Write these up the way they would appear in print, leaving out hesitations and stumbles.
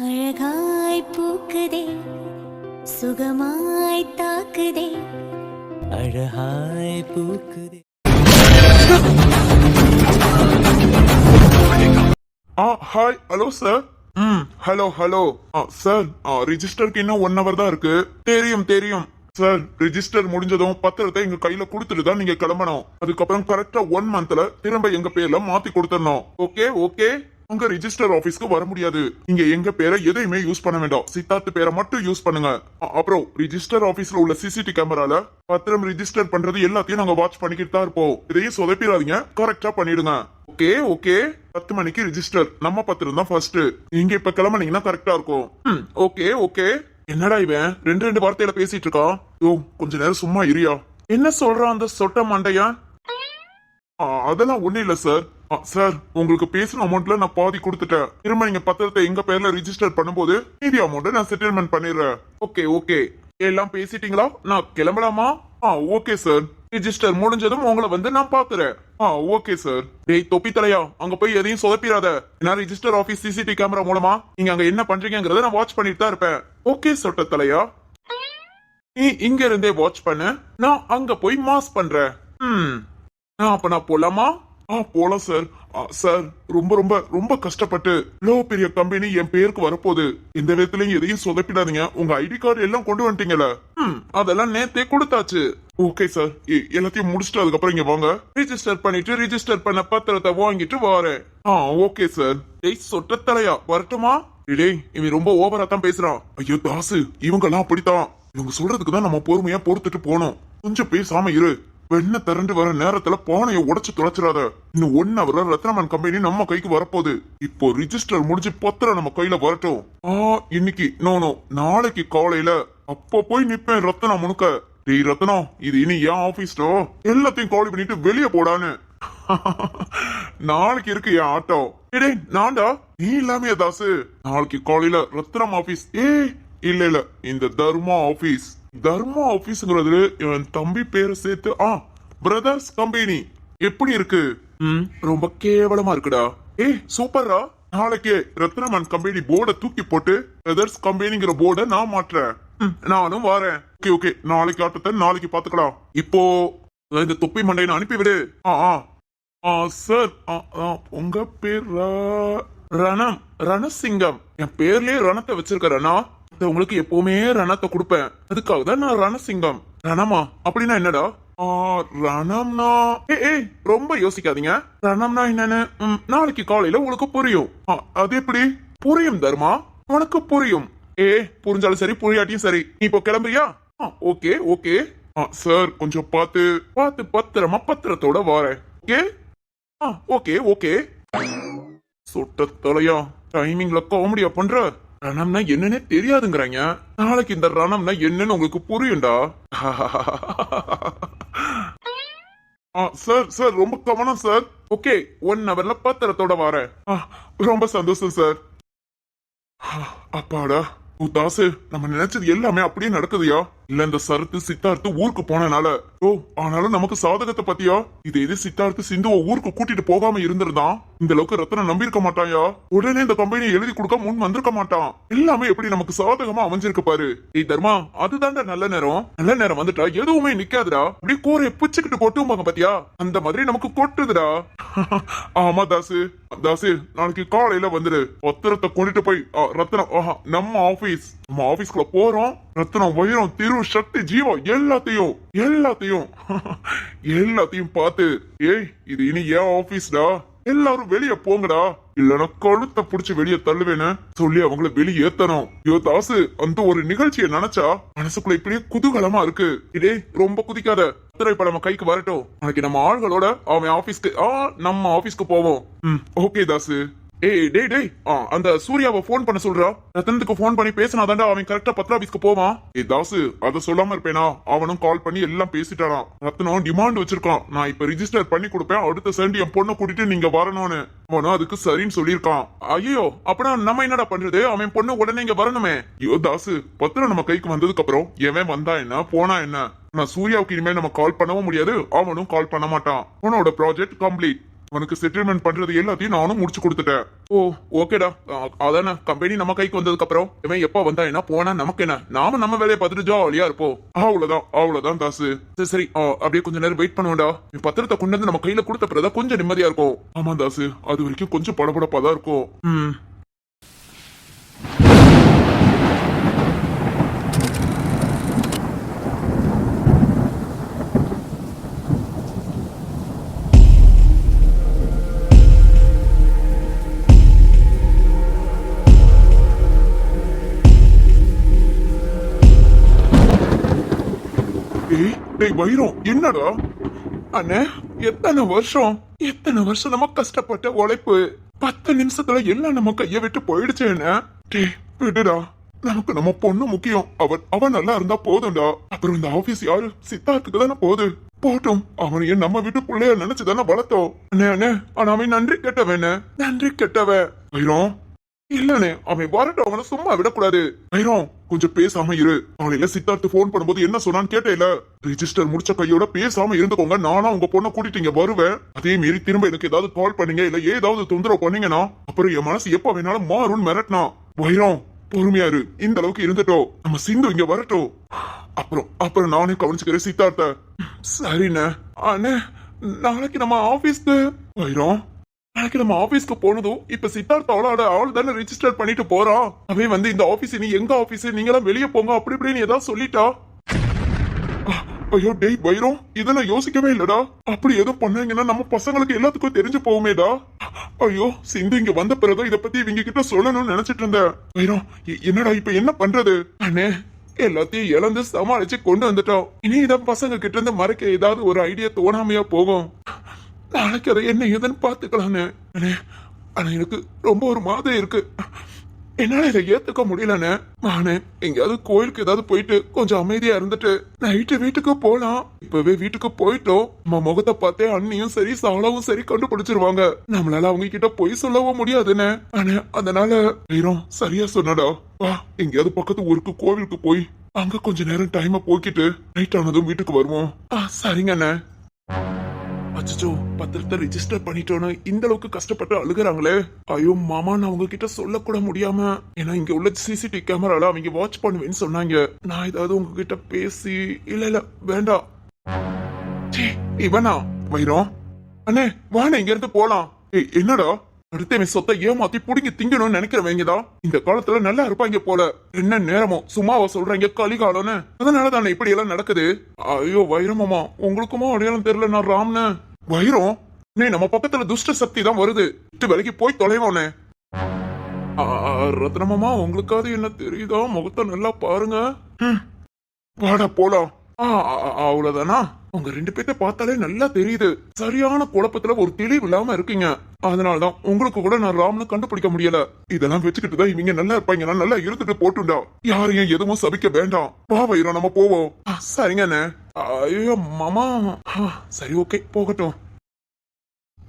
அழகாய் பூக்குதே சுகமாய் தாக்குதே அழகாய் பூக்குதே. Hi hello sir. Hello sir, ரிஜிஸ்டருக்கு இன்னும் 1 hour தான் இருக்கு. தெரியும் சார். ரிஜிஸ்டர் முடிஞ்சதும் பத்திரத்தை எங்க கையில கொடுத்துட்டு தான் நீங்க கிளம்பணும். அதுக்கப்புறம் கரெக்டா 1 monthல திரும்ப எங்க பேர்ல மாத்தி கொடுத்துடணும். ஓகே உங்க ரிஜிஸ்டர் ஆபீஸ்க்கு வர முடியாது. நீங்க எங்க பேரை எதையுமே யூஸ் பண்ண வேண்டாம். சித்தார்த் பேரை மட்டும் யூஸ் பண்ணுங்க. அப்புறம் ரிஜிஸ்டர் ஆபீஸ்ல உள்ள சிசிடி கேமரால பத்திரம் ரிஜிஸ்டர் பண்றது எல்லாத்தையும் நாங்க வாட்ச் பண்ணிக்கிட்டு தான் இருப்போம். இதையும் சொதப்பிடாதீங்க, கரெக்டா பண்ணிடுங்க. ஓகே 10 மணிக்கு ரிஜிஸ்டர். நம்ம பத்திரம் தான் ஃபர்ஸ்ட். நீங்க இப்ப கிளம்புனீங்கன்னா கரெக்டா இருக்கும். ஓகே. என்னடா இவன் ரெண்டு வார்த்தையில பேசிட்டு இருக்கான்? கொஞ்ச நேரம் சும்மா இரியா. என்ன சொல்றான் அந்த சொட்ட மண்டையா? அதெல்லாம் ஒண்ணு இல்ல சார். சார், உங்களுக்கு பேசின அமௌண்ட்ல நான் பாதி கொடுத்துட்டேன். திரும்ப நீங்க பத்திரத்தை எங்க பேர்ல ரிஜிஸ்டர் பண்ணும்போது மீதி அமௌண்ட் நான் செட்டில்மெண்ட் பண்ணிடுறேன். ஓகே எல்லாம் பேசிட்டீங்களா? நான் கிளம்பலாமா? Okay sir. ரிஜிஸ்டர் முடிஞ்சதும் உங்களை வந்து நான் பாக்குறேன். Okay sir. டேய் தொப்பி தலையா, அங்க போய் எதையும் சொதப்பிடாத. ஏன்னா ரிஜிஸ்டர் ஆபீஸ் சிசிடிவி கேமரா மூலமா நீங்க அங்க என்ன பண்றீங்கறத நான் வாட்ச் பண்ணிட்டு தான் இருப்பேன். ஓகே சொட்ட தலையா, நீ இங்க இருந்தே வாட்ச் பண்ணு, நான் அங்க போய் மாஸ் பண்றேன். அப்ப நான் போலாமா? போலாம் சார். சார், ரொம்ப கஷ்டப்பட்டு லோ பெரிய கம்பெனி என் பேருக்கு வரப்போகுது. இந்த விதத்துலயும் எதையும் சொதப்பிடாதீங்க. உங்க ஐடி கார்டு எல்லாம் கொண்டு வந்துட்டீங்களா? அதெல்லாம் நேத்தே கொடுத்தாச்சு. ஓகே சார், எல்லாத்தையும் முடிச்சுட்டு அதுக்கப்புறம் இங்க வாங்க. ரிஜிஸ்டர் பண்ணிட்டு ரிஜிஸ்டர் பண்ண பத்திரத்தை வாங்கிட்டு வரேன். Okay sir. டேய் சொட்ட தலையா, வரட்டுமா? டேய் இவன் ரொம்ப ஓவரா தான் பேசுறான். ஐயோ தாசு, இவங்க எல்லாம் அப்படித்தான். இவங்க சொல்றதுக்கு தான் நம்ம பொறுமையா பொறுத்துட்டு போனோம். கொஞ்சம் பேசாம இரு. வெண்ண திரண்டு வர நேரத்துல பானையை உடைச்சு தொலைச்சிடாத. இன்னும் 1 hour ரத்னமன் கம்பெனி நம்ம கைக்கு வரப்போகுது. இப்போ ரிஜிஸ்டர் முடிஞ்சு பத்திரம் நம்ம கையில வரட்டும். இன்னைக்கு நாளைக்கு காலையில அப்ப போய் நிப்பேன் ரத்னம் முனுக்க. டேய் ரத்னம், இது இனி என் ஆபீஸ்டோ, எல்லாத்தையும் காலி பண்ணிட்டு வெளியே போடான்னு. நாளைக்கு இருக்கு என் ஆட்டோ. டேய் நான்டா, நீ இல்லாமையா தாசு? நாளைக்கு காலையில ரத்னம் ஆபீஸ். இல்ல இந்த தர்மா ஆபீஸ். தர்மா ஆபீஸ்ங்கிறது என் தம்பி பேரை சேர்த்து பிரதர்ஸ் கம்பெனி. எப்படி இருக்கு? ரொம்ப கேவலமா இருக்குடா. சூப்பரா. நாளைக்கே ரத்னமன் கம்பெனி போர்டை தூக்கி போட்டு பிரதர்ஸ் கம்பெனிங்கிற போர்டை நான் மாற்றேன். நானும் வரேன். ஓகே நாளைக்கு ஆட்டத்தை நாளைக்கு பாத்துக்கலாம். இப்போ இந்த தொப்பி மண்டையை அனுப்பிவிடு. சார், உங்க பேர் ரணசிங்கம். என் பேர்லயே ரணத்தை வச்சிருக்கேன்னா உங்களுக்கு எப்பவுமே ரணத்தை கொடுப்பேன். அதுக்காக தான் நான் ரணசிங்கம். ரணமா அப்படின்னா என்னடா? ரணம்னா ரொம்ப யோசிக்காதீங்க. ரணம்னா என்னன்னு நாளைக்கு காலையில உங்களுக்கு புரியும். அது எப்படி புரியும் தர்மா? உனக்கு புரியும். புரிஞ்சாலும் சரி புரியாட்டியும் சரி. நீ இப்போ கிளம்புறியா? ஓகே சார், கொஞ்சம் பார்த்து பத்திரமா பத்திரத்தோட வரேன். ஓகே சொட்ட தலையா, டைமிங்ல காமெடியா பண்ற. ரணம்னா என்னன்னு தெரியாதுங்கிறாங்க. நாளைக்கு இந்த ரணம்னா என்னன்னு உங்களுக்கு புரியும்டா. சார் ரொம்ப கவனம் சார். ஓகே 1 hourல பத்திரத்தோட வரேன். ரொம்ப சந்தோஷம் சார். அப்பாடா தாசு, நம்ம நினைச்சது எல்லாமே அப்படியே நடக்குதுயா? இல்ல இந்த சரத்து சித்தார்த்து ஊருக்கு போனனால? ஆனாலும் நமக்கு சாதகத்தை பத்தியா? இது சித்தார்த்து சிந்துவ ஊருக்கு கூட்டிட்டு போகாம இருந்திருந்தான் இந்த அளவுக்கு ரத்னம் நம்பியிருக்க மாட்டாயா? உடனே இந்த கம்பெனியை எழுதி கொடுக்க முன் வந்திருக்க மாட்டான். எல்லாமே எப்படி நமக்கு சாதகமா அமைஞ்சிருக்கு பாரு. தர்மா, அதுதான்டா நல்ல நேரம் வந்துட்டா எதுவுமே நிக்காதுடா. அப்படியே கூரையை பிச்சுக்கிட்டு கொட்டுவாங்க பாத்தியா? அந்த மாதிரி நமக்கு கொட்டுதுடா. ஆமா தாசு, நாளைக்கு காலையில வந்துரு. பத்திரத்தை கொண்டுட்டு போய் ரத்னம் நம்ம ஆபீஸ்க்குள்ள போறோம். ரத்னம் வைரம் திரு சக்தி ஜீவா எல்லாத்தையும் பார்த்து இது இனி ஏன் ஆபீஸ்டா, எல்லாரும் வெளியே போங்கடா, இல்லனா கழுத்தை புடிச்சு வெளியே தள்ளுவேன்னு சொல்லி அவங்கள வெளியே ஏத்தணும். தாசு, அந்த ஒரு நிகழ்ச்சியை நினைச்சா மனசுக்குள்ள இப்படியே குதூகலமா இருக்கு. ரொம்ப குதிக்காத. இப்ப நம்ம கைக்கு வரட்டும். நாளைக்கு நம்ம ஆள்களோட அவன் ஆபீஸ்க்கு நம்ம ஆபீஸ்க்கு போவோம். ஓகே தாசு. டேய் அந்த சூர்யாவை போன் பண்ண சொல்றா. ரத்தனத்துக்கு போன் பண்ணி பேசினாதாண்டா அவன் கரெக்டா பத்திர ஆபீஸ்க்கு போவான். தாசு, அத சொல்லாம இருப்பேனா? அவனும் கால் பண்ணி எல்லாம் பேசிட்டானா. ரத்தனம் டிமாண்ட் வச்சிருக்கான். நான் இப்ப ரிஜிஸ்டர் பண்ணி கொடுப்பேன், அடுத்த சண்டே என் பொண்ணை கூட்டிட்டு நீங்க வரணும்னு. அவனும் அதுக்கு சரின்னு சொல்லியிருக்கான். ஐயோ, அப்படின்னா நம்ம என்னடா பண்றது? அவன் பொண்ணு உடனே இங்க வரணுமே. தாசு, பத்திரம் நம்ம கைக்கு வந்ததுக்கு அப்புறம் எவன் வந்தா என்ன போனா என்ன? நான் சூர்யாவுக்கு இனிமேல் நம்ம கால் பண்ணவும் முடியாது, அவனும் கால் பண்ண மாட்டான். அவனோட ப்ராஜெக்ட் கம்ப்ளீட். அவனுக்கு செட்டில்மெண்ட் பண்றது எல்லாத்தையும் நானும் முடிச்சு கொடுத்துட்டேன். ஓ ஓகேடா. அதானே கம்பெனி நம்ம கைக்கு வந்ததுக்கு அப்புறம் இவன் எப்ப வந்தா என்ன போனா நமக்கு என்ன, நாம நம்ம வேலையை பார்த்துட்டு ஜாலியா இருப்போம். அவ்வளவுதான் தாசு. சரி அப்படியே கொஞ்ச நேரம் வெயிட் பண்ணுவோம்டா. பத்திரத்தை கொண்டு வந்து நம்ம கையில கொடுத்த பிறகு கொஞ்சம் நிம்மதியா இருக்கும். ஆமா தாசு, அது வரைக்கும் கொஞ்சம் படபடப்பா தான் இருக்கும். டேய் வைரம், என்னடா அண்ணே? எத்தனை வருஷம் நம்ம கஷ்டப்பட்ட உழைப்பு 10 நிமிஷத்துல எல்லாம் நம்ம கைய விட்டு போயிடுச்சு. என்ன டேய் விடுடா, நமக்கு நம்ம பொண்ணு முக்கியம். அவன் நல்லா இருந்தா போதும்டா. அப்புறம் இந்த ஆபீஸ் யாரு சித்தார்த்துக்கு தானே போகுது. போட்டும், அவனையும் நம்ம வீட்டு பிள்ளைய நினைச்சுதானே வளர்த்தோம். அண்ணே ஆனா அவன் நன்றி கெட்டவன் வைரம். இல்லனே, அவன் வரட்டும், அவனை சும்மா விடக்கூடாது. வைரம் கொஞ்சம் பேசாம இரு. காலையில சித்தார்த்து போன் பண்ணும்போது என்ன சொன்னான்னு கேட்டேல, ரெஜிஸ்டர் முடிச்ச கையோட பேசாம இருந்துக்கோங்க, நானா உங்க பொண்ணை கூட்டிட்டு இங்க வருவேன். அதே மீறி திரும்ப எனக்கு ஏதாவது கால் பண்ணீங்க இல்ல ஏதாவது தொந்தரவு பண்ணீங்கன்னா அப்புறம் என் மனசு எப்ப வேணாலும் மாறும்னு மிரட்டினா. வைரம் பொறுமையா இரு, இந்த அளவுக்கு இருந்துட்டோம், நம்ம சிந்து இங்க வரட்டும், அப்புறம் நானே கவனிச்சுக்கிறேன் சித்தார்த்த. சரிண்ணே. அண்ணே நாளைக்கு நம்ம ஆபீஸ்க்கு வைரம், நாளைக்கு நம்ம ஆபீஸ்க்கு போனதும் இப்ப சித்தார்த் அவள் தானே ரெஜிஸ்டர் பண்ணிட்டு போறான். அவன் வந்து இந்த ஆபீஸ் நீ எங்க ஆபீஸ், நீங்களாம் வெளியே போங்க அப்படி இப்படின்னு ஏதாவது சொல்லிட்டா. ஐயோ டேய் வைரம், இதெல்லாம் யோசிக்கவே இல்லடா. அப்படி எதுவும் பண்ணீங்கன்னா நம்ம பசங்களுக்கு எல்லாத்துக்கும் தெரிஞ்சு போகுமேடா. ஐயோ சிந்து இங்க வந்த பிறகு இத பத்தி இவங்க கிட்ட சொல்லணும்னு நினைச்சிட்டு இருந்தேன். வைரம் என்னடா இப்ப என்ன பண்றது? அண்ணே எல்லாத்தையும் இழந்து சமாளிச்சு கொண்டு வந்துட்டோம். இனி இதான் பசங்க கிட்ட இருந்து மறைக்க ஏதாவது ஒரு ஐடியா தோணாமையா போகும். நாளைக்கு அதை என்ன ஏதுன்னு பாத்துக்கலான்னு. ஆனா எனக்கு ரொம்ப ஒரு மாதிரி இருக்கு, என்னால இதை ஏத்துக்க முடியலன்னு. நானு எங்கேயாவது கோயிலுக்கு ஏதாவது போயிட்டு கொஞ்சம் அமைதியா இருந்துட்டு நைட்டு வீட்டுக்கு போலாம். இப்பவே வீட்டுக்கு போயிட்டோம், நம்ம முகத்தை பார்த்தே அண்ணியும் சரி சாலாவும் சரி கண்டுபிடிச்சிருவாங்க. நம்மளால அவங்க கிட்ட போய் சொல்லவும் முடியாதுன்னு. ஆனா அதனால வைரம் சரியா சொன்னடா. வா எங்கேயாவது பக்கத்து ஊருக்கு கோவிலுக்கு போய் அங்க கொஞ்ச நேரம் டைம போக்கிட்டு நைட் ஆனதும் வீட்டுக்கு வருவோம். சரிங்க அண்ணே. அச்சோ பத்திரத்தை ரெஜிஸ்டர் பண்ணிட்டோன்னு இந்த அளவுக்கு கஷ்டப்பட்டு அழுகுறாங்களே. ஐயோ மாமா, நான் அவங்க கிட்ட சொல்லக்கூட முடியாம, ஏன்னா இங்க உள்ள சிசிடிவி கேமரால அவங்க வாட்ச் பண்ணுவேன்னு சொன்னாங்க. நான் ஏதாவது உங்ககிட்ட பேசி இல்ல வேண்டாம். இவனா வைரம்? அண்ணே வாண்ணே இங்க இருந்து போலாம். என்னடா அடுத்த சொத்தை ஏமாத்தி புடிங்கி திங்கணும்னு நினைக்கிறவங்கதான் இந்த காலத்துல நல்லா இருப்பாங்க போல. என்ன நேரமோ சும்மாவா சொல்றாங்க கலிகாலம்னு, அதனாலதானே இப்படி எல்லாம் நடக்குது. ஐயோ வைரமாமா, உங்களுக்குமா அடையாளம் தெரியல நான் ராம்னு. வைரம் நீ நம்ம பக்கத்துல துஷ்ட சக்தி தான் வருது, விட்டு விலைக்கு போய் தொலைவோனே. ரத்னமாமா உங்களுக்காவது என்ன தெரியுதா? முகத்தை நல்லா பாருங்க. வாடா போலாம். அவ்வளவுதானா? உங்க 2 பேர்த்த பார்த்தாலே நல்லா தெரியுது, சரியான குழப்பத்துல ஒரு தெளிவு இல்லாம இருக்கீங்க. அதனாலதான் உங்களுக்கு கூட நான் ராம்னு கண்டுபிடிக்க முடியல. இதெல்லாம் வச்சுக்கிட்டுதான் இவங்க நல்லா இருப்பாங்க, நான் நல்லா இருந்துட்டு போட்டுண்டா. யாரையும் எதுவும் சபிக்க வேண்டாம். வா வைரம் நம்ம போவோம். சரிங்க அண்ணே. ஐயோ மாமா. சரி ஓகே போகட்டும்.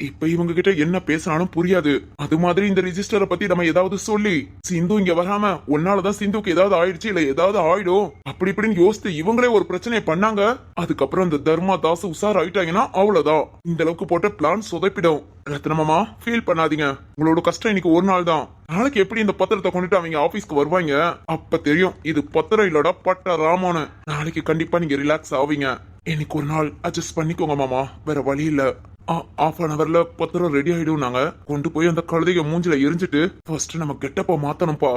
இப்ப இவங்க கிட்ட என்ன பேசினாலும் புரியாது. அது மாதிரி இந்த ரெஜிஸ்டரை பத்தி நம்ம ஏதாவது சொல்லி சிந்து இங்க வராம உன்னாலதான் சிந்துக்கு ஏதாவது ஆயிடுச்சு இல்ல ஏதாவது ஆயிடும் அப்படி இப்படின்னு யோசித்து இவங்களே ஒரு பிரச்சனையை பண்ணாங்க. அதுக்கப்புறம் இந்த தர்மா தாஸ் உஷார் ஆயிட்டாங்கன்னா அவ்வளவுதான், இந்த அளவுக்கு போட்ட பிளான் சொதப்பிடும். ரத்னமாமா ஃபீல் பண்ணாதீங்க, உங்களோட கஷ்டம் இன்னைக்கு ஒரு நாள் தான். நாளைக்கு எப்படி இந்த பத்திரத்தை கொண்டுட்டு அவங்க ஆபீஸ்க்கு வருவாங்க அப்ப தெரியும் இது பத்திரம் இல்லடா பட்ட ராமோன்னு. நாளைக்கு கண்டிப்பா நீங்க ரிலாக்ஸ் ஆவீங்க. இன்னைக்கு ஒரு நாள் அட்ஜஸ்ட் பண்ணிக்கோங்க மாமா, வேற வழி இல்ல. ½ an hourல பத்திரம் ரெடி ஆயிடும். நாங்க கொண்டு போய் அந்த கழுதைய மூஞ்சில எரிஞ்சிட்டு ஃபர்ஸ்ட் நம்ம கெட்டப்ப மாத்தணும்பா.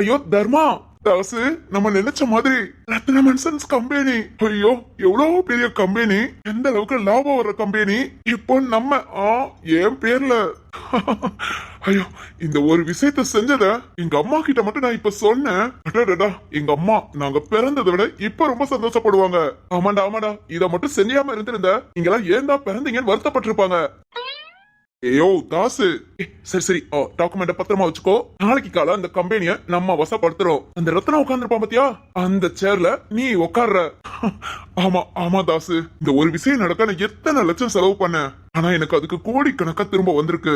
ஐயோ தர்மா தாசு, நம்ம நினைச்ச மாதிரி ரத்னமன்சன்ஸ் கம்பெனி, ஐயோ எவ்வளவு பெரிய கம்பெனி, எந்த அளவுக்கு லாபம் வர்ற கம்பெனி இப்போ நம்ம என் பேர்ல. ஐயோ இந்த ஒரு விஷயத்த செஞ்சத எங்க அம்மா கிட்ட மட்டும் நான் இப்ப சொன்னேன். எங்க அம்மா நாங்க பிறந்ததை விட இப்ப ரொம்ப சந்தோஷப்படுவாங்க. ஆமாண்டா இத மட்டும் செஞ்சாம இருந்திருந்த நீங்களாம் ஏன்டா பிறந்தீங்கன்னு வருத்தப்பட்டிருப்பாங்க. ஏயோ தாசு, சரி டாக்குமெண்ட பத்திரமா வச்சுக்கோ. நாளைக்கு கால அந்த கம்பெனிய நம்ம வசப்படுத்துறோம். அந்த ரத்னா உட்கார்ந்துருப்பான் பாத்தியா, அந்த சேர்ல நீ உட்கார்ற. ஆமா தாசு, இந்த ஒரு விஷயம் நடக்க நான் எத்தனை லட்சம் செலவு பண்ண. ஆனா எனக்கு அதுக்கு கோடிக்கணக்கா திரும்ப வந்திருக்கு.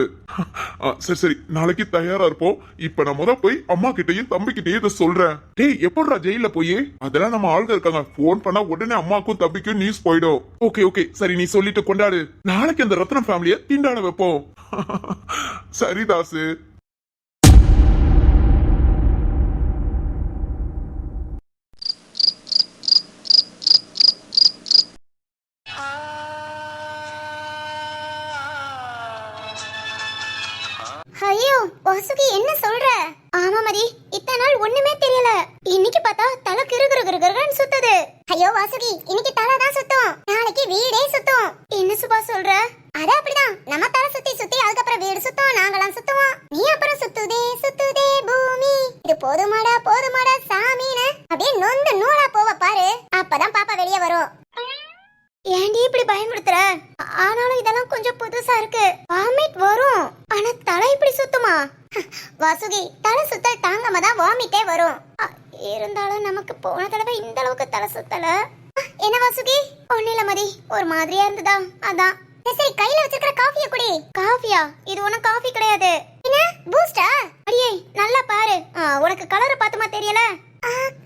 சரி சரி, நாளைக்கு தயாரா இருப்போம். இப்ப நான் முத போய் அம்மா கிட்டயும் தம்பி கிட்டயும் இதை சொல்றேன். டேய், எப்படிடா ஜெயில போய் அதெல்லாம் நம்ம ஆளுங்க இருக்காங்க, போன் பண்ணா உடனே அம்மாக்கும் தம்பிக்கும் நியூஸ் போயிடும். ஓகே ஓகே, சரி நீ சொல்லிட்டு கொண்டாடு. நாளைக்கு அந்த ரத்னம் ஃபேமிலிய திண்டாட வைப்போம். சரி தாசு. ஐயோ வாசுகி, என்ன சொல்ற? ஆமா மதி, இத்தனை நாள் ஒண்ணுமே தெரியல. இன்னைக்கு பார்த்தா தலை கிருகிருகிருகிருன்னு சுத்துது. ஐயோ வாசுகி, இன்னைக்கு தலை தான் சுத்தும், நாளைக்கு வீடே சுத்தும். என்ன சுபா சொல்ற? அது அப்படிதான், நம்ம தலை சுத்தி சுத்தி அதுக்கப்புறம் வீடு சுத்தும், நாங்களாம் சுத்துவோம். நீ அப்புறம் சுத்துதே சுத்துதே பூமி, இது போதுமாடா போதுமாடா சாமின்னு அப்படியே நொந்து நூலா போவ பாரு. அப்பதான் பாப்பா வெளியே வரும். ஏன்டி இப்படி பயமுறுத்துற? ஆனாலும் இதெல்லாம் கொஞ்சம் புதுசா இருக்கு. வாமிட் வரும், ஆனா தலை இப்படி சுத்துமா? வாசுகி, தலை சுத்தல் தாங்காம தான் வாமிட்டே வரும். இருந்தாலும் நமக்கு போன தடவை இந்த அளவுக்கு தலை சுத்தல. என்ன வாசுகி? ஒண்ணு இல்ல மதி, ஒரு மாதிரியா இருந்ததா, அதான். சரி, கையில வச்சிருக்கிற காஃபிய குடி. காஃபியா? இது ஒண்ணும் காஃபி கிடையாது. என்ன பூஸ்டா? அடியே நல்லா பாரு, உனக்கு கலர் பாத்துமா தெரியல?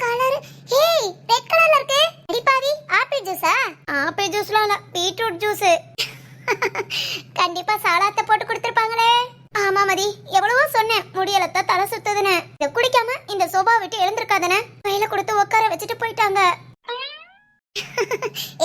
கலர், ஹேய், ரெட் கலர்ல இருக்கு. அடிப்பாவி, ஆப்பிள் ஜூஸா? ஆப்பிள் ஜூஸ்லாம் இல்ல, பீட்ரூட் ஜூஸ். கண்டிப்பா சாலாத்த போட்டு கொடுத்திருப்பாங்களே. ஆமா மதி, எவ்வளவோ சொன்னேன் முடியலத்த தலை சுத்துதுன்னு. இத குடிக்காம இந்த சோபா விட்டு எழுந்திருக்காதன கையில கொடுத்து உட்கார வச்சுட்டு போயிட்டாங்க.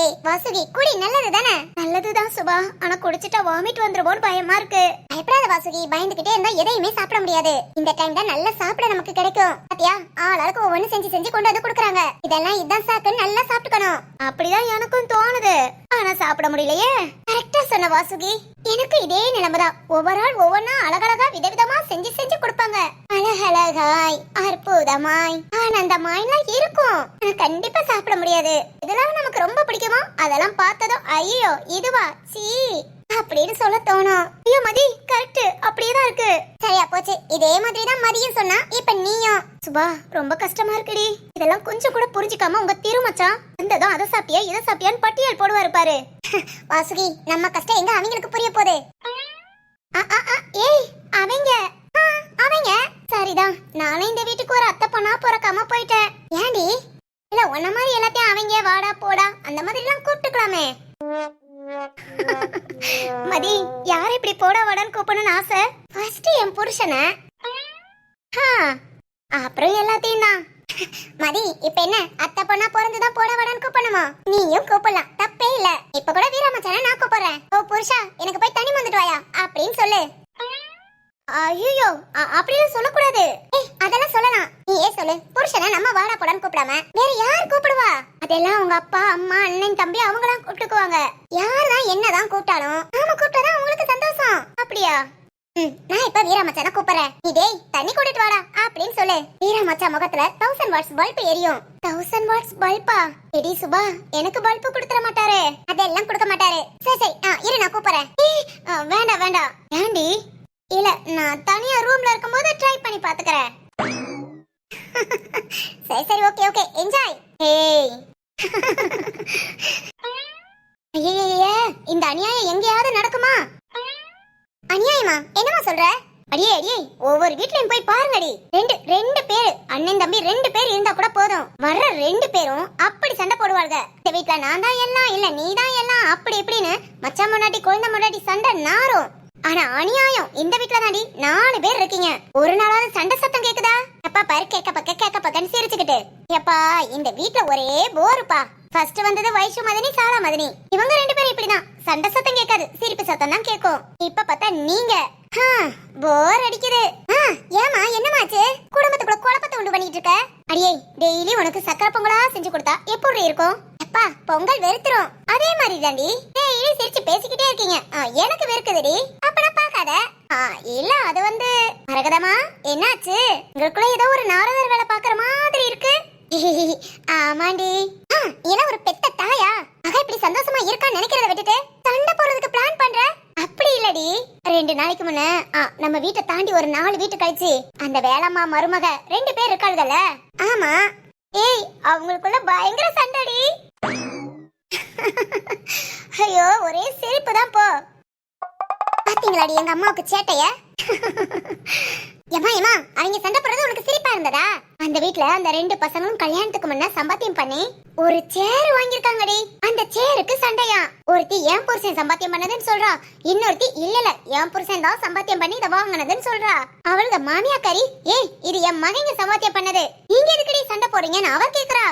ஏய் வாசுகி, குடி, நல்லது தானே? நல்லதுதான் சுபா, ஆனா குடிச்சிட்டா வாமிட் வந்துருமோன்னு பயமா இருக்கு. பயப்படாத வாசுகி, பயந்துகிட்டே இருந்தா எதையுமே சாப்பிட முடியாது. இந்த டைம் தான் நல்லா சாப்பிட நமக்கு கிடைக்கும். பாத்தியா, ஆளாளுக்கு ஒவ்வொன்னு செஞ்சு செஞ்சு கொண்டு வந்து கொடுக்குறாங்க. இதெல்லாம் இதான் சாக்குன்னு நல்லா சாப்பிட்டுக்கணும். அப்படிதான் எனக்கும் தோணுது, ஆனா சாப்பிட முடியலையே. கரெக்டா சொன்ன வாசுகி, எனக்கு இதே நிலைமைதான். ஒவ்வொரு ஆள் ஒவ்வொன்னா அழகழகா விதவிதமா செஞ்சு செஞ்சு கொடுப்பாங்க. அழகழகாய், அற்புதமாய், ஆனந்தமாய்லாம் இருக்கும், ஆனா கண்டிப்பா சாப்பிட முடியாது. இதெல்லாம் நமக்கு ரொம்ப பிடிக்குமா? அதெல்லாம் பார்த்ததும் ஐயோ இதுவா சீ அப்படின்னு சொல்ல தோணும். ஐயோ மதி, கரெக்ட், அப்படியேதான் இருக்கு. சரியா போச்சு, இதே மாதிரி தான் மதியம் சொன்னா, இப்ப நீயும். சுபா, ரொம்ப கஷ்டமா இருக்குடி. இதெல்லாம் கொஞ்சம் கூட புரிஞ்சுக்காம உங்க திருமச்சான் வந்ததும் அதை சாப்பியா இதை சாப்பியான்னு பட்டியல் போடுவாரு பாரு. வாசுகி, நம்ம கஷ்டம் எங்க அவங்களுக்கு புரிய போகுது? ஏய், அவங்க அவங்க சரிதான், நானும் இந்த வீட்டுக்கு ஒரு அத்தை பொண்ணா பிறக்காம போயிட்டேன். ஏண்டி? இல்ல, உன்ன மாதிரி எல்லாத்தையும் அவங்க வாடா போடா அந்த மாதிரி எல்லாம் கூப்பிட்டுக்கலாமே. மதி, யார் இப்படி போடா வாடான்னு கூப்பிடணும்னு ஆசை? ஃபர்ஸ்ட் என் புருஷனை, அப்புறம் எல்லாத்தையும் தான். மதி, இப்ப என்ன அத்தை பொண்ணா பிறந்துதான் போடா வாடான்னு கூப்பிடணுமா? நீயும் கூப்பிடலாம், தப்பே இல்ல. இப்ப கூட வீராமச்சான நான் கூப்பிடுறேன். ஓ புருஷா, எனக்கு போய் தண்ணி வந்துட்டு வாயா அப்படின்னு சொல்லு. ஐயோ, அப்படிலாம் சொல்லக்கூடாது. அதெல்லாம் சொல்லலாம். நீ ஏன் சொல்லு, புருஷனை நம்ம வாடா போடான்னு கூப்பிடாம வேற யார் கூப்பிடுவா? அதெல்லாம் உங்க அப்பா அம்மா அண்ணன் தம்பி அவங்களாம் கூப்பிட்டுக்குவாங்க. யாரெல்லாம் என்னதான் கூப்பிட்டாலும் நாம கூப்பிட்டாதான் அவங்களுக்கு சந்தோஷம். அப்படியா? நான் இப்ப வீராமச்சான கூப்பிடுறேன். நீ டேய் தண்ணி கூட்டிட்டு வாடா அப்படின்னு சொல்லு. வீராமச்சா முகத்துல 1000 வாட்ஸ் பல்ப் எரியும். 1000 வாட்ஸ் பல்பா? எடி சுபா, எனக்கு பல்ப் கொடுத்துற மாட்டாரு. அதெல்லாம் கொடுக்க மாட்டாரு. சரி சரி, இரு நான் கூப்பிடுறேன். வேண்டாம் வேண்டாம். ஏண்டி? இல்ல, நான் தனியா ரூம்ல இருக்கும்போது ட்ரை பண்ணி பாத்துக்கறேன். சரி சரி, ஓகே ஓகே, என்ஜாய். ஏய், ஐயே, இந்த அநியாயம் எங்கயாவது நடக்குமா? அநியாயமா? என்னமா சொல்ற? அடியே அடியே, ஒவ்வொரு வீட்லயும் போய் பாருங்கடி. ரெண்டு பேரு அண்ணன் தம்பி 2 பேர் இருந்தா கூட போதும். வர்ற 2 பேரும் அப்படி சண்டை போடுவாங்க. இந்த வீட்ல நான் தான் எல்லாம், இல்ல நீ தான் எல்லாம், அப்படி இப்படின்னு மச்சான் முன்னாடி குழந்தை முன்னாடி சண்டை நாரும். ஆனா அநியாயம் இந்த வீட்ல தாண்டி 4 பேர் இருக்கீங்க. ஒரு நாளாவது சண்டை சத்தம் கேக்குதா? அப்பா பாரு, கேக்க பக்கன்னு சிரிச்சுக்கிட்டு. எப்பா, இந்த வீட்ல ஒரே போருப்பா. ஃபர்ஸ்ட் வந்தது வைஷு மதனி, சாரா மதனி. இவங்க 2 பேரும் இப்படிதான், சண்டை சத்தம் கேட்காது, சிரிப்பு சத்தம் தான் கேட்கும். இப்ப பார்த்தா நீங்க போர் அடிக்குது. ஏமா, என்னமாச்சு? குடும்பத்துக்குள்ள குழப்பத்தை உண்டு பண்ணிட்டு இருக்க? அடியே, டெய்லி உனக்கு சக்கரை பொங்கலா செஞ்சு கொடுத்தா எப்படி இருக்கும்? அப்பா, பொங்கல் வெறுத்துரும். அதே மாதிரி தாண்டி டெய்லி சிரிச்சு பேசிக்கிட்டே இருக்கீங்க. எனக்கு வெறுக்குதுடி. அப்பனா பாக்காத. இல்ல, அது வந்து மரகதமா, என்னாச்சு? உங்களுக்குள்ள ஏதோ ஒரு நாரதர் வேலை பாக்குற மாதிரி இருக்கு. ஆமாண்டி. ஏன்னா ஒரு பெத்த தாயா மகா இப்படி சந்தோஷமா இருக்கான்னு நினைக்கிறத விட்டுட்டு சண்டை போறதுக்கு பிளான் பண்ற? அப்படி இல்லடி, 2 நாளைக்கு முன்ன நம்ம வீட்டை தாண்டி ஒரு 4 வீட்டு கழிச்சு அந்த வேலம்மா மருமக 2 பேர் இருக்காளுகல்ல? ஆமா. ஏய், அவங்களுக்குள்ள பயங்கர சண்டடி. ஐயோ, ஒரே சிரிப்பு தான் போ. பாத்தீங்களாடி எங்க அம்மாவுக்கு சேட்டைய? ஏமா ஏமா அவங்க சண்டை போடுறது உனக்கு சிரிப்பா இருந்ததா? அந்த வீட்ல அந்த ரெண்டு பசங்களும் கல்யாணத்துக்கு முன்ன சம்பாத்தியம் பண்ணி ஒரு சேர் வாங்கிருக்காங்கடி. அந்த சேருக்கு சண்டையா. ஒருத்தி என் புருஷன் சம்பாத்தியம் பண்ணதுன்னு சொல்றா, இன்னொருத்தி இல்ல என் புருஷன் தான் சம்பாத்தியம் பண்ணி இத வாங்கினதுன்னு சொல்றா. அவளுங்க மாமியாக்காரி ஏய் இது என் மகங்க சம்பாத்தியம் பண்ணது, நீங்க எதுக்குடி சண்டை போறீங்கன்னு அவ கேக்குறா.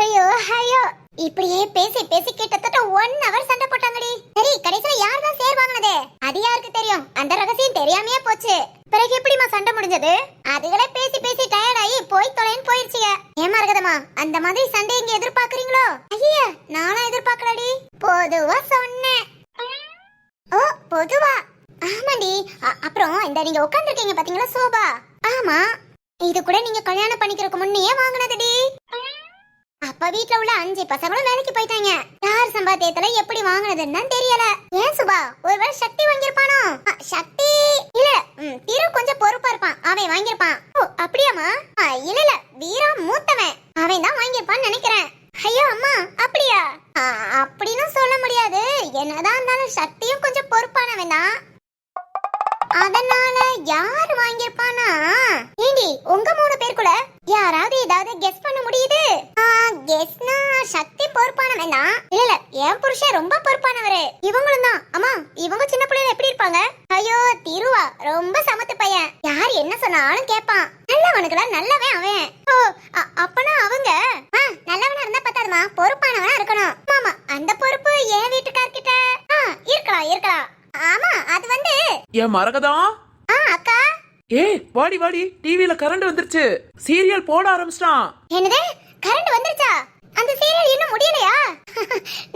ஐயோ ஐயோ இப்படியே பேசி பேசி கிட்டத்தட்ட 1 hour சண்டை போட்டாங்கடி. சரி கடைசில யார் தான் சேர் வாங்குனது? அது யாருக்கு தெரியும்? அந்த ரகசியம் தெரியாமையே போச்சு. பிறகு எப்படிமா சண்டை முடிஞ்சது? அதுகளே பேசி பேசி டயர்ட் ஆகி போய் தொலைன்னு போயிருச்சுங்க. ஏமா இருக்கதமா அந்த மாதிரி சண்டை இங்க எதிர்பார்க்கறீங்களோ? ஐயா நானும் எதிர்பார்க்கலடி, பொதுவா சொன்னேன். ஓ பொதுவா? ஆமாண்டி. அப்புறம் இந்த நீங்க உட்கார்ந்துருக்கீங்க பாத்தீங்களா சோபா? ஆமா, இது கூட நீங்க கல்யாணம் பண்ணிக்கிறதுக்கு முன்னையே வாங்குனதுடி. அப்ப வீட்ல உள்ள 5 பசங்களும் வேலைக்கு போயிட்டாங்க. யார் சம்பாத்தியத்துல எப்படி வாங்குனதுன்னு தான் தெரியல. ஏன் சுபா ஒருவேளை சக்தி வாங்கிருப்பானோ? சக்தி இல்ல, திரு கொஞ்சம் பொறுப்பா இருப்பான், அவன் வாங்கிருப்பான். ஓ அப்படியாமா? இல்ல வீரா மூத்தவன், அவன் தான் வாங்கிருப்பான்னு நினைக்கிறேன். ஐயோ அம்மா அப்படியா? அப்படின்னு சொல்ல முடியாது, என்னதான் இருந்தாலும் சக்தியும் கொஞ்சம் பொறுப்பானவன் தான். அதனால யார் வாங்கிருப்பானா? ஏண்டி உங்க 3 பேருக்குள்ள யாராவது ஏதாவது கெஸ் பண்ண முடியுது? கெஸ்னா சக்தி பொறுப்பானவன் தான். இல்ல என் புருஷன் ரொம்ப பொறுப்பானவரு. இவங்களும் தான். அம்மா இவங்க சின்ன பிள்ளைல எப்படி இருப்பாங்க? ஐயோ திருவா ரொம்ப சமத்து பையன், யார் என்ன சொன்னாலும் கேட்பான். நல்லவனுக்குல நல்லவன் அவன். ஓ அப்பனா அவங்க நல்லவனா இருந்தா பத்தாதுமா, பொறுப்பானவனா இருக்கணும். மாமா அந்த பொறுப்பு என் வீட்டுக்கார்கிட்ட இருக்கலாம் இருக்கலாம். ஆமா அது வந்து என் மரகதா. அக்கா. ஏய் வாடி வாடி, டிவில கரண்ட் வந்துருச்சு, சீரியல் போட ஆரம்பிச்சிட்டான். என்னது கரண்ட் வந்துருச்சா? அந்த சீரியல் இன்னும் முடியலையா?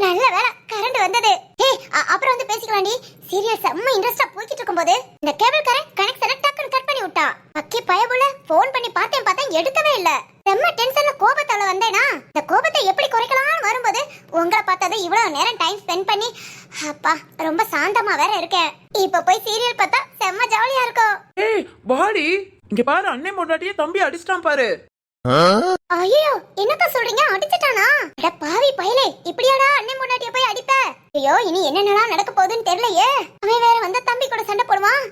நல்ல வேளை கரண்ட் வந்தது. ஏய் அப்புறம் வந்து பேசிக்கலாம்டி. சீரியல் செம்ம இன்ட்ரஸ்டா போயிட்டு இருக்கும்போது இந்த கேபிள் கனெக்ஷனை டக்குன்னு கட் பண்ணி விட்டா. அக்கி பயபுல ஃபோன் பண்ணி பார்த்தேன் எடுக்கவே இல்ல. செம்ம டென்ஷன்ல கோபத்தால வந்தேனா, இந்த கோபத்தை எப்படி குறைக்கலாம்னு வரும்போது உங்களை பார்த்தது இவ்வளவு நேரம் டைம் ஸ்பெண்ட் பண்ணி அப்பா ரொம்ப சாந்தமா வேற இருக்கேன். இப்ப போய் சீரியல் பார்த்தா செம்ம ஜாலியா இருக்கும். ஏய் வாடி, இங்க பாரு அண்ணன் பொண்டாட்டியே தம்பி அடிச்சிட்டான் பாரு. ஐயோ என்னக்கா சொல்றீங்க? அடிச்சிட்டானா? அட பாவி பயலே, இப்படியாடா அண்ணன் பொண்டாட்டிய போய் அடிப்ப? ஐயோ இனி என்னென்னலாம் நடக்க போகுதுன்னு தெரியலையே. அவன் வேற வந்த தம்பி கூட சண்டை போடுவான்.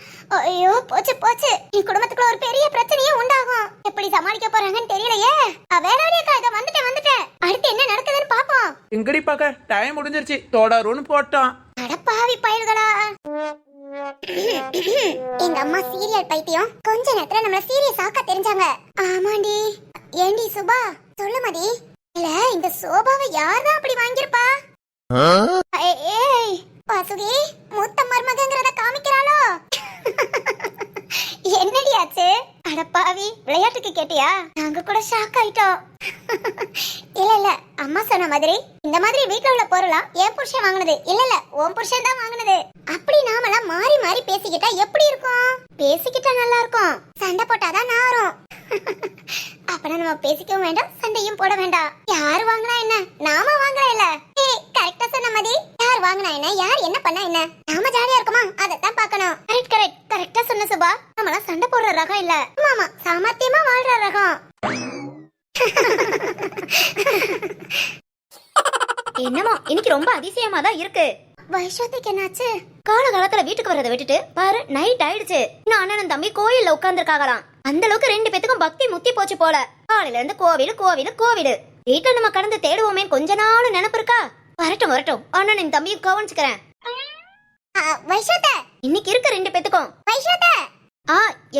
ஐயோ போச்சு போச்சு, என் குடும்பத்துக்குள்ள ஒரு பெரிய பிரச்சனையே உண்டாகும். எப்படி சமாளிக்க போறாங்கன்னு தெரியலையே. வேணாடியக்கா இத வந்துட்டேன். அடுத்து என்ன நடக்குதுன்னு பாப்போம். எங்கடி பாக்க, டைம் முடிஞ்சிருச்சு, தொடருன்னு போட்டான். அட பாவி பயல்களா. எங்க அம்மா சீரியல் பைத்தியம் கொஞ்ச நேரத்துல நம்மள சீரியஸ் ஆக்க தெரிஞ்சாங்க. ஆமாண்டி. ஏண்டி சுபா சொல்லு மதி. இல்ல இந்த சோபாவை யார்தான் அப்படி வாங்கிருப்பா? ஏய் வாசுகி மூத்த மருமகங்கறத காமிக்கறாளோ? என்னடி ஆச்சு? அட பாவி விளையாட்டுக்கு கேட்டியா? நாங்க கூட ஷாக் ஆயிட்டோம். இல்ல அம்மா சொன்ன மாதிரி இந்த மாதிரி வீட்ல உள்ள பொருளா என் புருஷன் வாங்குனது இல்ல உன் புருஷன் தான் வாங்குனது. அப்படி நாமெல்லாம் மாறி மாறி பேசிக்கிட்டா எப்படி இருக்கும்? பேசிக்கிட்டா நல்லா இருக்கும், சண்டை போட்டாதான் நாரும். அப்பனா நம்ம பேசிக்கவும் வேண்டாம், சண்டையும் போட வேண்டாம். யார் வாங்கினா என்ன, நாம வாங்கலாம் இல்ல. ஏய் கரெக்டா சொன்ன மாதிரி, யார் வாங்கினா என்ன, யார் என்ன பண்ணா என்ன, நாம ஜாலியா இருக்குமா அதத்தான் பார்க்கணும். கரெக்டா சொன்ன சுபா. நம்மளாம் சண்டை போடுற ரகம் இல்ல, ஆமா சாமர்த்தியமா வாழ்ற ரகம். என்னமோ இன்னைக்கு ரொம்ப அதிசயமா தான் இருக்கு. வைஷாத்திக்கு என்னாச்சு? காலகாலத்துல வீட்டுக்கு வரதை விட்டுட்டு பாரு நைட் ஆயிடுச்சு, இன்னும் அண்ணனும் தம்பி கோயில்ல உட்கார்ந்துருக்காங்களாம். அந்த அளவுக்கு 2 பேத்துக்கும் பக்தி முத்தி போச்சு போல. காலையில இருந்து கோவிலு. வீட்டுல நம்ம கடந்து தேடுவோமே கொஞ்ச நாள் நினைப்பு இருக்கா? வரட்டும் அண்ணனும் தம்பியும் கவனிச்சுக்கிறேன். வைஷாத்த இன்னைக்கு இருக்க 2 பேத்துக்கும். வைஷாத்த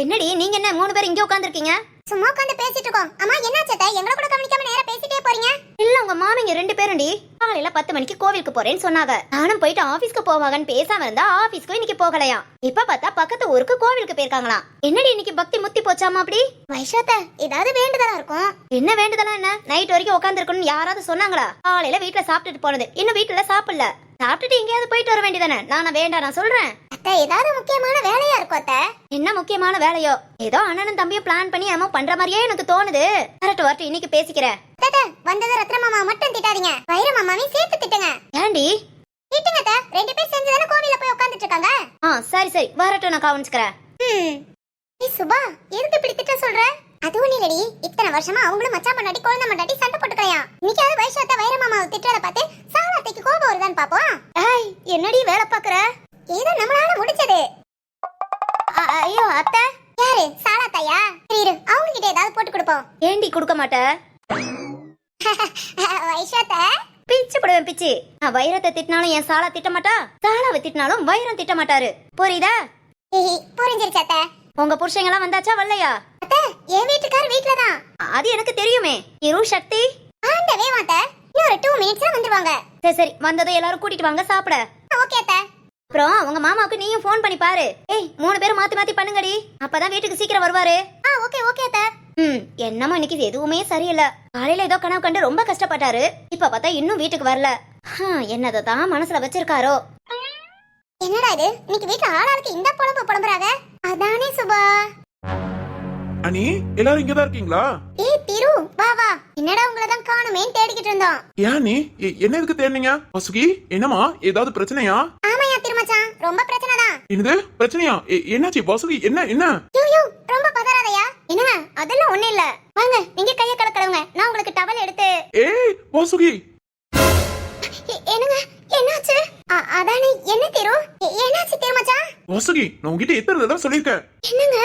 என்னடி நீங்க என்ன 3 பேர் இங்க உட்கார்ந்துருக்கீங்க? சும்மா உட்கார்ந்து பேசிட்டு இருக்கோம். அம்மா என்னாச்சு? எங்களை கூட கவனிக்காம நேரா பேசிட்டே போறீங்க. இல்ல உங்க மாமிங்க 2 பேரும்டி காலையில 10 மணிக்கு கோவிலுக்கு போறேன்னு சொன்னாங்க. நானும் போயிட்டு ஆபீஸ்க்கு போவாங்கன்னு பேசாம இருந்தா ஆபீஸ்க்கு இன்னைக்கு போகலையா. இப்ப பார்த்தா பக்கத்து ஊருக்கு கோவிலுக்கு போயிருக்காங்களாம். என்னடி இன்னைக்கு பக்தி முத்தி போச்சாமா அப்படி? வைஷாத்த ஏதாவது வேண்டுதலா இருக்கும். என்ன வேண்டுதலா? என்ன நைட் வரைக்கும் உட்கார்ந்துருக்கணும்னு யாராவது சொன்னாங்களா? காலையில வீட்டுல சாப்பிட்டுட்டு போனது, இன்னும் வீட்டுல சாப்பிடல. சாப்பிட்டுட்டு எங்கேயாவது போயிட்டு வர வேண்டியதானே. நானா வேண்டாம் நான் சொல்றேன். அத்தை ஏதாவது முக்கியமான வேலையா இருக்கும் அத்தை. என்ன முக்கியமான வேலையோ? ஏதோ அண்ணனும் தம்பியும் பிளான் பண்ணி ஏமோ பண்ற மாதிரியே எனக்கு தோணுது. வரட்டும் இன்னைக்கு பேசிக்கிறேன். வந்தது ரத்ன மாமா மட்டும் திட்டாதீங்க, வைர மாமாவையும் சேர்த்து திட்டுங்க. ஏண்டி? திட்டுங்க அத்தை, 2 பேர் சேர்ந்து தானே கோவில்ல போய் உட்கார்ந்துட்டு இருக்காங்க. சரி வரட்டும், நான் கவனிச்சுக்கிறேன். ஏய் சுபா எதுக்கு இப்படி திட்ட சொல்ற? அதுவும் இல்லடி, இத்தனை வருஷமா அவங்களும் மச்சான் பண்ணாட்டி குழந்தை பண்ணாட்டி சண்டை போட்டுக்கலையாம். இன்னைக்கு வைஷாத்த வைர மாமாவை திட்டறத பார்த்து சாலாத்தைக்கு கோபம் வருதான்னு பாப்போம். என்னடி வேலை பாக்குற? ஏதோ நம்மளால முடிச்சது. ஐயோ அத்தை. யாரு? சாலாத்தாயா? இரு அவங்க கிட்ட ஏதாவது போட்டு கொடுப்போம். ஏண்டி கொடுக்க மாட்ட? வைஷாத்த பிச்சு போடுவேன் பிச்சு. நான் வைரத்தை திட்டினாலும் என் சாலா திட்ட மாட்டா, சாலாவை திட்டினாலும் வைரம் திட்ட மாட்டாரு. புரியுதா? புரிஞ்சிருச்சு அத்தை. உங்க புருஷங்க எல்லாம் வந்தாச்சா வரலையா? அத்தை என் வீட்டுக்கார் வீட்ல தான். அது எனக்கு தெரியுமே. இரு சக்தி. ஆண்டவே வாத்த. இன்னொரு 2 மினிட்ஸ்ல வந்துருவாங்க. சரி சரி, வந்ததும் எல்லாரும் கூட்டிட்டு வாங்க சாப்பிட. ஓகே அத்தை. அப்புறம் உங்க மாமாவுக்கு நீயும் ஃபோன் பண்ணி பாரு. ஏய் 3 பேரும் மாத்தி மாத்தி பண்ணுங்கடி, அப்பதான் வீட்டுக்கு சீக்கிரம் வருவாரு. ஓகே ஓகே அத்தை. என்னமோ இன்னைக்கு எதுவுமே சரியில்லை. காலையில ஏதோ கனவு கண்டு ரொம்ப கஷ்டப்பட்டாரு. இப்ப பார்த்தா இன்னும் வீட்டுக்கு வரல. என்னதான் மனசுல வச்சிருக்காரோ. என்னடா இது இன்னைக்கு வீட்ல ஆளாளுக்கு இந்த பொழப்பு புலம்புறாங்க. அதானே சுபா. அனி எல்லாரும் இங்கதான் இருக்கீங்களா? ஏய் திரு வா வா. என்னடா உங்களை தான் காணுமேன்னு தேடிக்கிட்டு இருந்தோம். ஏன் நீ என்ன எதுக்கு தேடினீங்க? வாசுகி என்னமா ஏதாவது பிரச்சனையா? ஆமாயா திருமச்சான் ரொம்ப பிரச்சனை தான். என்னது பிரச்சனையா? என்னாச்சு வாசுகி? என்ன என்ன? யூ ரொம்ப பதறாதயா. என்னங்க அதெல்லாம் ஒண்ணு இல்ல. வாங்க நீங்க கைய கலக்கறவங்க. நான் உங்களுக்கு டவல் எடுத்து. ஏய் வாசுகி. என்னங்க என்னாச்சு? அதானே என்ன திரு? என்னாச்சு திருமச்சான்? வாசுகி நான் உங்ககிட்ட எத்தனை தடவை சொல்லிருக்கேன். என்னங்க?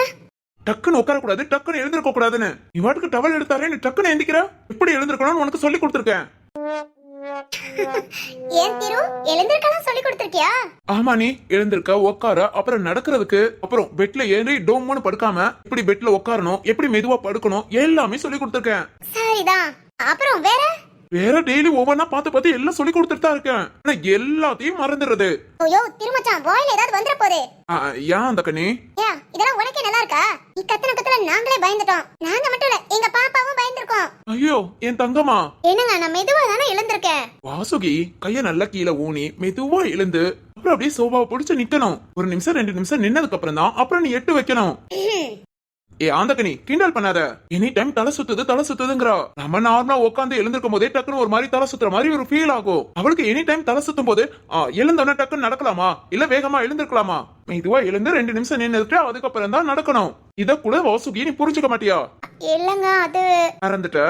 டக்குன்னு உட்கார கூடாது, டக்குன்னு எழுந்திருக்க கூடாதுன்னு. நீ வாட்டுக்கு டவல் எடுத்தாரே, நீ டக்குன்னு எந்திக்கிற. எப்படி எழுந்திருக்கணும்னு உனக்கு சொல்லி கொடுத்துருக்கேன். ஏன் திரு எழுந்திருக்கலாம் சொல்லி கொடுத்திருக்கியா? ஆமா நீ எழுந்திருக்க, உட்கார, அப்புறம் நடக்கிறதுக்கு, அப்புறம் பெட்ல ஏறி டோம்னு படுக்காம இப்படி பெட்ல உட்காரணும், எப்படி மெதுவா படுக்கணும் எல்லாமே சொல்லி கொடுத்துருக்கேன். சரிதான். அப்புறம் வேற வேற டெய்லி ஒவ்வொன்னா பார்த்து பார்த்து எல்லாம் சொல்லி கொடுத்துட்டு தான் இருக்கேன். ஆனா எல்லாத்தையும் மறந்துடுறது. ஐயோ திருமச்சான் வாயில ஏதாவது வந்துற போதே. ஏன் அந்த கண்ணி? ஏன் இதெல்லாம் உனக்கே நல்லா இருக்கா? நீ கத்தன நாங்களே பயந்துட்டோம். நாங்க மட்டும் இல்ல எங்க பாப்பாவும் பயந்துருக்கோம். ஐயோ என் தங்கமா. என்னங்க நான் மெதுவா தானே எழுந்திருக்கேன். வாசுகி கைய நல்லா கீழே ஊனி மெதுவா எழுந்து அப்புறம் அப்படியே சோபாவை பிடிச்சு நிக்கணும். 1 நிமிஷம் 2 நிமிஷம் நின்னதுக்கு அப்புறம் தான் அப்புறம் நீ எட்டு வைக்கணும். ஏ ஆந்தக்கனி கிண்டல் பண்ணாத. எனி டைம் தலை சுத்துதுங்கிறா. நம்ம நார்மலா உட்காந்து எழுந்திருக்கும் போதே டக்குன்னு ஒரு மாதிரி தலை சுத்துற மாதிரி ஒரு ஃபீல் ஆகும். அவளுக்கு எனி டைம் தலை சுத்தும் போது எழுந்தோட டக்குன்னு நடக்கலாமா இல்ல வேகமா எழுந்திருக்கலாமா? இதுவா எழுந்து 2 நிமிஷம் நின்னுட்டு அதுக்கப்புறம் தான் நடக்கணும். இத கூட வாசுகி நீ புரிஞ்சுக்க மாட்டியா? இல்லங்க அது மறந்துட்ட?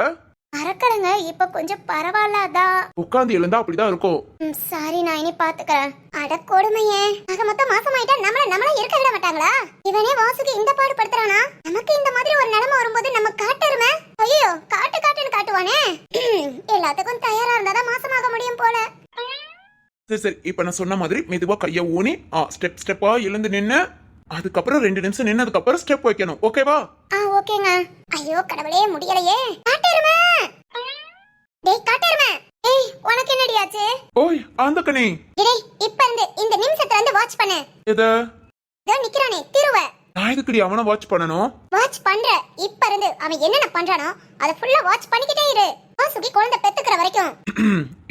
மறக்கலங்க. இப்ப கொஞ்சம் பரவாயில்லாதான். உட்காந்து எழுந்தா அப்படிதான் இருக்கும். சாரி நான் இனி பாத்துக்கிறேன். அட கொடுமையே. ஆக மொத்தம் மாசமாயிட்டா நம்மள இருக்க விட மாட்டாங்களா? இவனே வாசுக்கு இந்த பாடு படுத்துறானா? நமக்கு இந்த மாதிரி ஒரு நிலைமை வரும்போது நம்ம காட்டுறமே. ஐயோ காட்டுன்னு காட்டுவானே. எல்லாத்துக்கும் தயாரா இருந்தாதான் மாசமாக முடியும் போல. சரி இப்ப நான் சொன்ன மாதிரி மெதுவா கைய ஊனி ஸ்டெப்பா எழுந்து நின்னு அதுக்கப்புறம் 2 நிமிஷம் நின்னதுக்கு அப்புறம் ஸ்டெப் வைக்கணும். ஓகேவா? ஓகேங்க. ஐயோ கடவுளே முடியலையே. காட்டுறமே. டேய் காட்டுறமே. ஏய் உனக்கு என்னடி ஆச்சு? ஓய் ஆந்தக்கனி. டேய் இப்ப இருந்து இந்த நிமிஷத்துல இருந்து வாட்ச் பண்ணு. எத? இதோ நிக்கறானே திருவ. நான் எதுக்குடி அவனை வாட்ச் பண்ணணும்? வாட்ச் பண்ற. இப்ப இருந்து அவன் என்னென்ன பண்றானோ அத ஃபுல்லா வாட்ச் பண்ணிக்கிட்டே இரு. வாசுகி குழந்தை பெத்துக்கிற வரைக்கும்.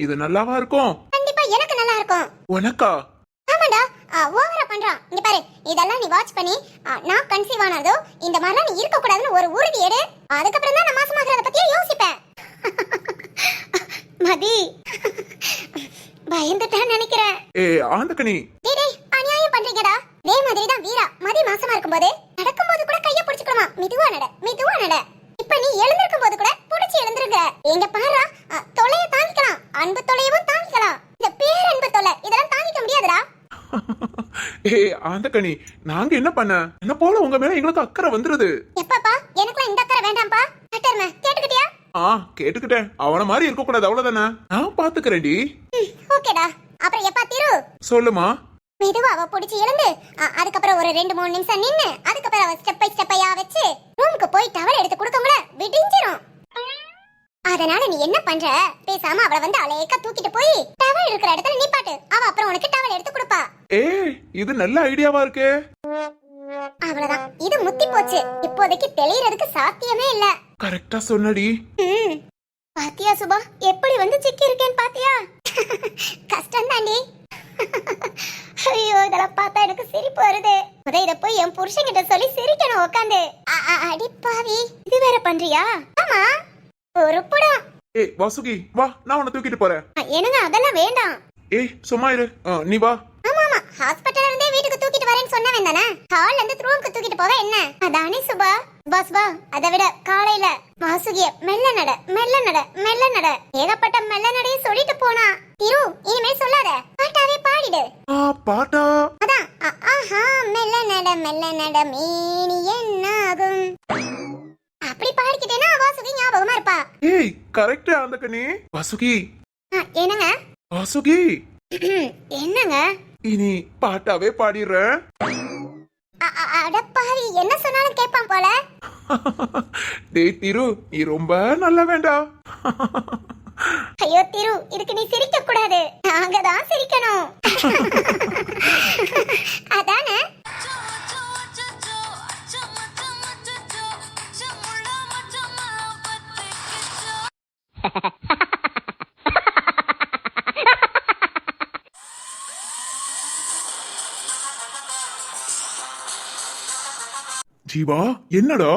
இது நல்லாவா இருக்கும்? கண்டிப்பா எனக்கு நல்லா இருக்கும். உனக்கா? ஆமாடா ஓவரா பண்றான். இங்க பாரு இதெல்லாம் நீ வாட்ச் பண்ணி நான் கன்சீவ் ஆனதோ இந்த மாதிரி நீ இருக்க கூடாதுன்னு ஒரு உறுதி எடு. அதுக்கப்புறம் தான் நான் மாசமாகறத பத்தி யோசிப்பேன். மதி பயந்துட்டான்னு நினைக்கிறேன். ஆந்தக்கனி. டேய் அநியாயம் பண்றீங்கடா. இதே மாதிரி தான் வீரா மதி மாசமா இருக்கும்போது நடக்கும்போது கூட கைய பிடிச்சுக்கணுமா. மெதுவா நட. இப்ப நீ எழுந்திருக்கும் போது கூட புடிச்சு எழுந்திருங்க. எங்க பாரா தொலைய தாங்கிக்கலாம். அன்பு தொலையவும் தாங்கிக்கலாம். இந்த பேரன்பு தொலை இதெல்லாம் தாங்கிக்க முடியாதுடா. ஆந்தக்கனி நாங்க என்ன பண்ண? என்ன போல உங்க மேல எங்களுக்கு அக்கறை வந்துருது. எப்பப்பா எனக்குலாம் இந்த அக்கறை வேண்டாம்ப்பா. கட்டர்மே கேட்டுக்கிட்டியா? கேட்டுக்கிட்டேன். அவன மாதிரி இருக்க கூடாது அவ்வளவுதானே. நான் பாத்துக்கிறேன்டி. ஓகேடா. அப்புறம் எப்பா திரு? சொல்லுமா. மெதுவா அவ புடிச்சு எழுந்து அதுக்கப்புறம் ஒரு 2-3 நிமிஷம் நின்னு அதுக்கப்புறம் அவ ஸ்டெப் பை ஸ்டெப்பையா வச்சு ரூமுக்கு போய் டவல் எடுத்து கொடுக்கங்கள விடிஞ்சிரும். அதனால நீ என்ன பண்ற? பேசாம அவளை வந்து அலையக்க தூக்கிட்டு போய் டவல் இருக்கிற இடத்துல நிப்பாட்டு. அவ அப்புறம் உனக்கு டவல் எடுத்து கொடுப்பா. இது நல்ல ஐடியாவா இருக்கு. அவ்வளவுதான். இது முத்தி போச்சு. இப்போதைக்கு தெளியறதுக்கு சாத்தியமே இல்ல. கரெக்டா சொன்னடி. பாத்தியா சுபா எப்படி வந்து சிக்கி இருக்கேன் பாத்தியா? கஷ்டம் தாண்டி. ஐயோ இதெல்லாம் பார்த்தா எனக்கு சிரிப்பு வருது. இத போய் என் புருஷன்கிட்ட சொல்லி சிரிக்கணும் உட்காந்து. அடி பாவி இது வேற பண்றியா? ஆமா ஒரு படம். வாசுகி வா நான் உன்னை தூக்கிட்டு போறேன். என்னங்க அதெல்லாம் வேண்டாம். சும்மா இரு. நீ வா. ஆமா ஹாஸ்பிடல்ல இருந்தே வீட்டுக்கு தூக்கிட்டு வரேன்னு சொன்னவன் தானே. ஹால்ல இருந்து ரூமுக்கு தூக்கிட்டு போவ என்ன? அதானே சுபா. பாஸ் வா. அதை விட காலையில வாசுகிய மெல்ல நட ஏகப்பட்ட மெல்ல நடைய சொல்லிட்டு போனா. திரு இனிமேல் சொல்லாத. பாட்டாவே பாடிடு. பாட்டா? அதான் ஆஹா மெல்ல நட மேனி என்னாகும். அப்படி பாடிக்கிட்டேன்னா வாசுகி ஞாபகமா இருப்பா. ஏய் கரெக்ட் ஆந்தகனி. வாசுகி என்னங்க? வாசுகி என்னங்க? இனி பாட்டாவே பாடிடுறேன். அடப்பாவி, என்ன சொன்னாலும் கேட்பான் போல. டேய் திரு, நீ ரொம்ப நல்ல வேண்டாம். ஐயோ திரு, இதுக்கு நீ சிரிக்க கூடாது, நாங்க தான் சிரிக்கணும். அதானே? ஜீவா என்னடா,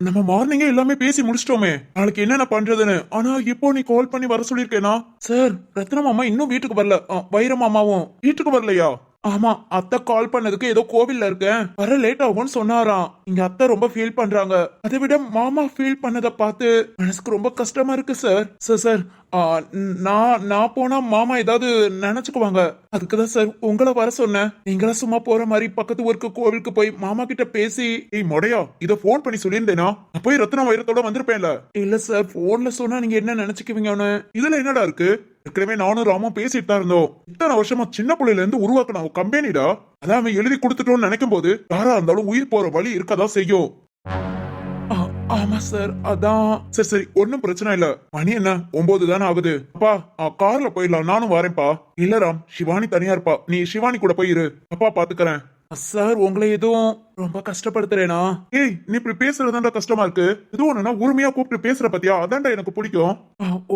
நம்ம மார்னிங்கே எல்லாமே பேசி முடிச்சிட்டோமே, நாளைக்கு என்னென்ன பண்றதுன்னு. ஆனா இப்போ நீ கால் பண்ணி வர சொல்லிருக்கேனா? சார், ரத்ன மாமா இன்னும் வீட்டுக்கு வரல. வைர மாமாவும் வீட்டுக்கு வரலையா? ஆமா, அத்தை கால் பண்ணதுக்கு ஏதோ கோவில்ல இருக்கேன், வர லேட் ஆகும்னு சொன்னாராம். இங்க அத்தை ரொம்ப ஃபீல் பண்றாங்க. அதை விட மாமா ஃபீல் பண்ணதை பார்த்து மனசுக்கு ரொம்ப கஷ்டமா இருக்கு சார். சார் சார் நான் போனா மாமா ஏதாவது நினைச்சுக்குவாங்க. அதுக்குதான் சார் உங்களை வர சொன்னேன். நீங்களா சும்மா போற மாதிரி பக்கத்து ஊருக்கு கோவிலுக்கு போய் மாமா கிட்ட பேசி. ஏய் மொடையா, இத போன் பண்ணி சொல்லியிருந்தேனா நான் போய் ரத்னா வைரத்தோட வந்திருப்பேன்ல. இல்ல சார், போன்ல சொன்னா நீங்க என்ன நினைச்சுக்குவீங்கன்னு. இதுல என்னடா இருக்கு? ஏற்கனவே நானும் ராமும் பேசிட்டு தான் இருந்தோம். இத்தனை வருஷமா சின்ன பிள்ளையில இருந்து உருவாக்கின கம்பெனிடா. அதான் அவன் எழுதி கொடுத்துட்டோம்னு நினைக்கும் போது யாரா இருந்தாலும் உயிர் போற வழி இருக்கதான் செய்யும். ஆமா சார், அதான். சரி சரி, ஒன்னும் பிரச்சனை இல்ல. மணி என்ன 9 தானே ஆகுது. அப்பா கார்ல போயிடலாம், நானும் வரேன்ப்பா. இல்ல ராம், சிவானி தனியா இருப்பா, நீ சிவானி கூட போயிரு, அப்பா பாத்துக்கறேன். சார், உங்களை எதுவும் ரொம்ப கஷ்டப்படுத்துறேனா? ஏய், நீ இப்படி பேசுறதுதான்டா கஷ்டமா இருக்கு. இது ஒண்ணுனா உரிமையா கூப்பிட்டு பேசுற பத்தியா, அதான்டா எனக்கு பிடிக்கும்.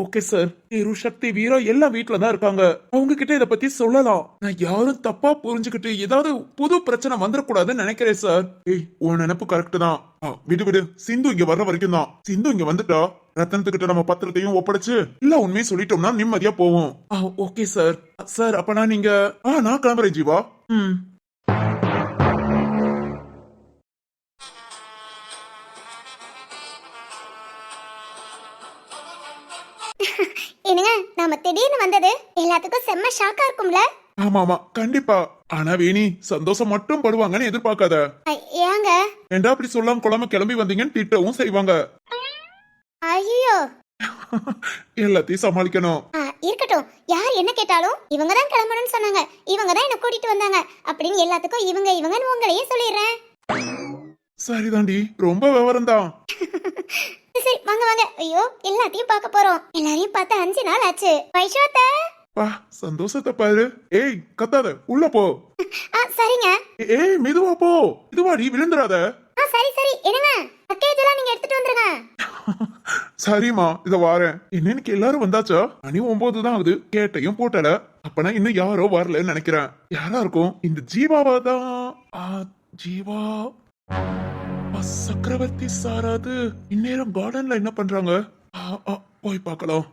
Okay sir. திரு, சக்தி, வீரா எல்லாம் வீட்டுல தான் இருக்காங்க. அவங்க கிட்ட இத பத்தி சொல்லலாம். நான் யாரும் தப்பா புரிஞ்சுக்கிட்டு ஏதாவது புது பிரச்சனை வந்துடக்கூடாதுன்னு நினைக்கிறேன் சார். ஏய், உன் நினைப்பு கரெக்ட் தான். விடு விடு, சிந்து இங்க வர்ற வரைக்கும் தான். சிந்து இங்க வந்துட்டா ரத்தனத்துக்கிட்ட நம்ம பத்திரத்தையும் ஒப்படைச்சு இல்ல உண்மையை சொல்லிட்டோம்னா நிம்மதியா போவோம். Okay sir. சார், அப்பனா நீங்க நான் கிளம்புறேன் ஜீவா. என்னங்க, நாம திடீர்னு வந்தது எல்லாத்துக்கும் செம்ம ஷாக்கா இருக்கும்ல? ஆமா ஆமா கண்டிப்பா. ஆனா வேணி சந்தோஷம் மட்டும் படுவாங்கன்னு எதிர்பார்க்காத. ஏங்க? ஏண்டா அப்படி சொல்லாம குழம்பு கிளம்பி வந்தீங்கன்னு திட்டவும் செய்வாங்க. ஐயோ, எல்லாத்தையும் சமாளிக்கணும். இருக்கட்டும். யார் என்ன கேட்டாலும் இவங்க தான் கிளம்பணும்னு சொன்னாங்க, இவங்க தான் என்ன கூட்டிட்டு வந்தாங்க அப்படின்னு எல்லாத்துக்கும் இவங்க இவங்கன்னு உங்களையே சொல்லிடுறேன். சரிதாண்டி, ரொம்ப விவரம் தான். சரி வாங்க வாங்க. ஐயோ, எல்லாத்தையும் பார்க்க போறோம். எல்லாரையும் பார்த்து 5 நாள் ஆச்சு. வைஷோத்த பா, சந்தோஷத்தை பாரு. ஏய் கத்தாத, உள்ள போ. சரிங்க. ஏய் மெதுவா போ, இதுவாடி விழுந்துடாத. சரி சரி. என்னங்க, பேக்கேஜ் எல்லாம் நீங்க எடுத்துட்டு வந்துருங்க. சரிம்மா, இத வாரேன். இன்னைக்கு எல்லாரும் வந்தாச்சா? மணி 9 தான் ஆகுது, கேட்டையும் போட்டல. அப்பனா இன்னும் யாரோ வரலன்னு நினைக்கிறேன். யாரா இருக்கும்? இந்த ஜீவாவா தான். ஜீவா சக்கரவர்த்தி சாராது இந்நேரம் கார்டன்ல என்ன பண்றாங்க? போய் பார்க்கலாம்.